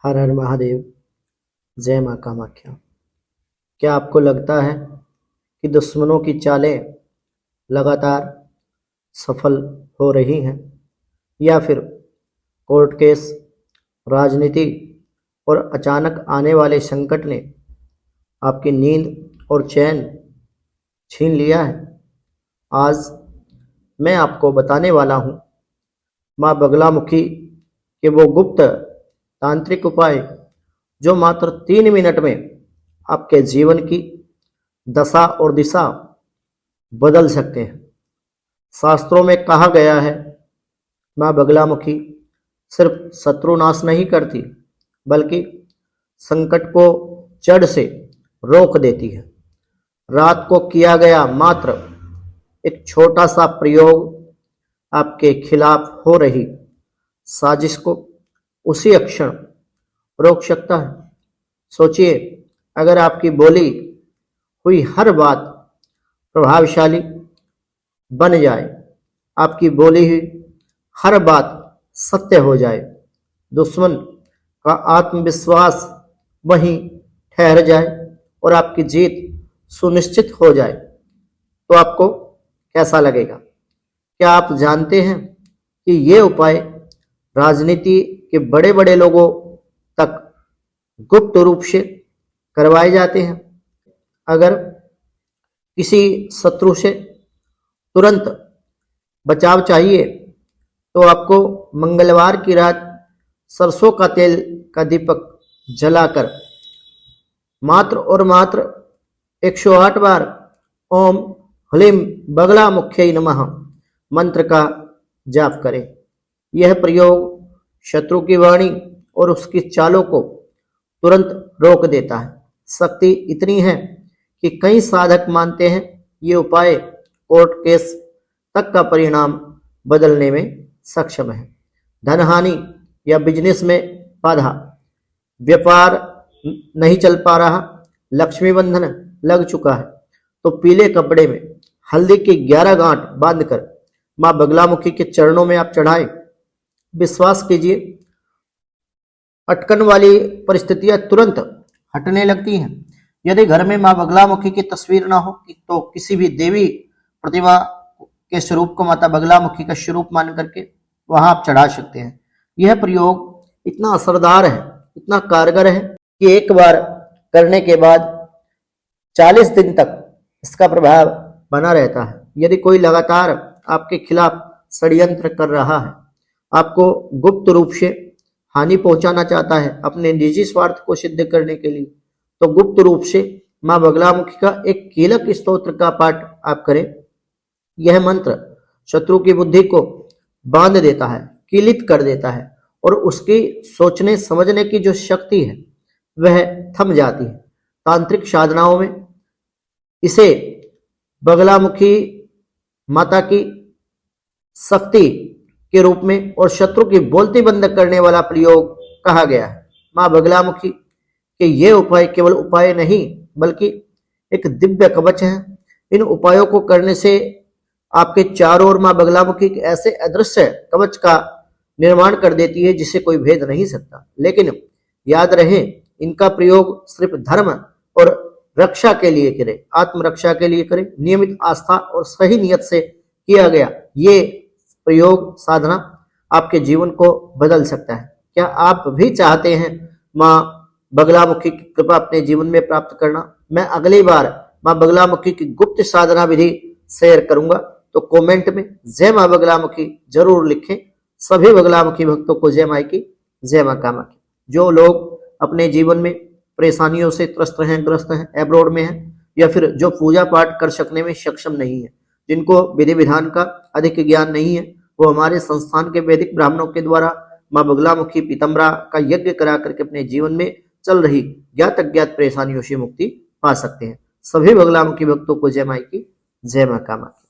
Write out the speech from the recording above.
हर हर महादेव। जय माँ कामाख्या। क्या आपको लगता है कि दुश्मनों की चालें लगातार सफल हो रही हैं, या फिर कोर्ट केस, राजनीति और अचानक आने वाले संकट ने आपकी नींद और चैन छीन लिया है? आज मैं आपको बताने वाला हूँ माँ बगलामुखी के वो गुप्त तांत्रिक उपाय जो मात्र 3 मिनट में आपके जीवन की दशा और दिशा बदल सकते हैं। शास्त्रों में कहा गया है, माँ बगलामुखी सिर्फ शत्रुनाश नहीं करती, बल्कि संकट को जड़ से रोक देती है। रात को किया गया मात्र एक छोटा सा प्रयोग आपके खिलाफ हो रही साजिश को उसी क्षण रोक सकता है। सोचिए, अगर आपकी बोली हुई हर बात प्रभावशाली बन जाए, आपकी बोली हुई हर बात सत्य हो जाए, दुश्मन का आत्मविश्वास वहीं ठहर जाए और आपकी जीत सुनिश्चित हो जाए, तो आपको कैसा लगेगा? क्या आप जानते हैं कि ये उपाय राजनीति के बड़े बड़े लोगों तक गुप्त रूप से करवाए जाते हैं? अगर किसी शत्रु से तुरंत बचाव चाहिए तो आपको मंगलवार की रात सरसों का तेल का दीपक जलाकर मात्र और मात्र 108 बार ओम ह्लीं बगलामुख्यै नमः मंत्र का जाप करें। यह प्रयोग शत्रु की वाणी और उसकी चालों को तुरंत रोक देता है। शक्ति इतनी है कि कई साधक मानते हैं ये उपाय कोर्ट केस तक का परिणाम बदलने में सक्षम है। धनहानि या बिजनेस में बाधा, व्यापार नहीं चल पा रहा, लक्ष्मी बंधन लग चुका है, तो पीले कपड़े में हल्दी की 11 गांठ बांधकर माँ बगलामुखी के चरणों में आप चढ़ाएं। विश्वास कीजिए, अटकन वाली परिस्थितियां तुरंत हटने लगती हैं। यदि घर में माँ बगलामुखी की तस्वीर ना हो तो किसी भी देवी प्रतिमा के स्वरूप को माता बगलामुखी का स्वरूप मान करके वहां आप चढ़ा सकते हैं। यह प्रयोग इतना असरदार है, इतना कारगर है कि एक बार करने के बाद 40 दिन तक इसका प्रभाव बना रहता है। यदि कोई लगातार आपके खिलाफ षड्यंत्र कर रहा है, आपको गुप्त रूप से हानि पहुंचाना चाहता है अपने निजी स्वार्थ को सिद्ध करने के लिए, तो गुप्त रूप से माँ बगलामुखी का एक कीलक स्तोत्र का पाठ आप करें। यह मंत्र शत्रु की बुद्धि को बांध देता है, कीलित कर देता है और उसकी सोचने समझने की जो शक्ति है वह थम जाती है। तांत्रिक साधनाओं में इसे बगलामुखी माता की शक्ति के रूप में और शत्रु की बोलती बंद करने वाला प्रयोग कहा गया है। माँ बगलामुखी के ये उपाय केवल उपाय नहीं बल्कि एक दिव्य कवच है। इन उपायों को करने से आपके चारों ओर माँ बगलामुखी के ऐसे अदृश्य कवच का निर्माण कर देती है जिसे कोई भेद नहीं सकता। लेकिन याद रहे, इनका प्रयोग सिर्फ धर्म और रक्षा के लिए करें, आत्मरक्षा के लिए करें। नियमित आस्था और सही नियत से किया गया ये प्रयोग साधना आपके जीवन को बदल सकता है। क्या आप भी चाहते हैं माँ बगलामुखी की कृपा अपने जीवन में प्राप्त करना? मैं अगली बार माँ बगलामुखी की गुप्त साधना विधि शेयर करूंगा, तो कमेंट में जय माँ बगलामुखी जरूर लिखें। सभी बगलामुखी भक्तों को जय माँ की, जय माँ कामाख्या। जो लोग अपने जीवन में परेशानियों से त्रस्त हैं, ग्रस्त हैं, एब्रोड में हैं, या फिर जो पूजा पाठ कर सकने में सक्षम नहीं है, जिनको विधि विधान का अधिक ज्ञान नहीं है, वो हमारे संस्थान के वैदिक ब्राह्मणों के द्वारा माँ बगलामुखी पीतम्बरा का यज्ञ करा करके अपने जीवन में चल रही ज्ञात अज्ञात परेशानियों से मुक्ति पा सकते हैं। सभी बगलामुखी भक्तों को जय माँ की, जय माँ कामाख्या।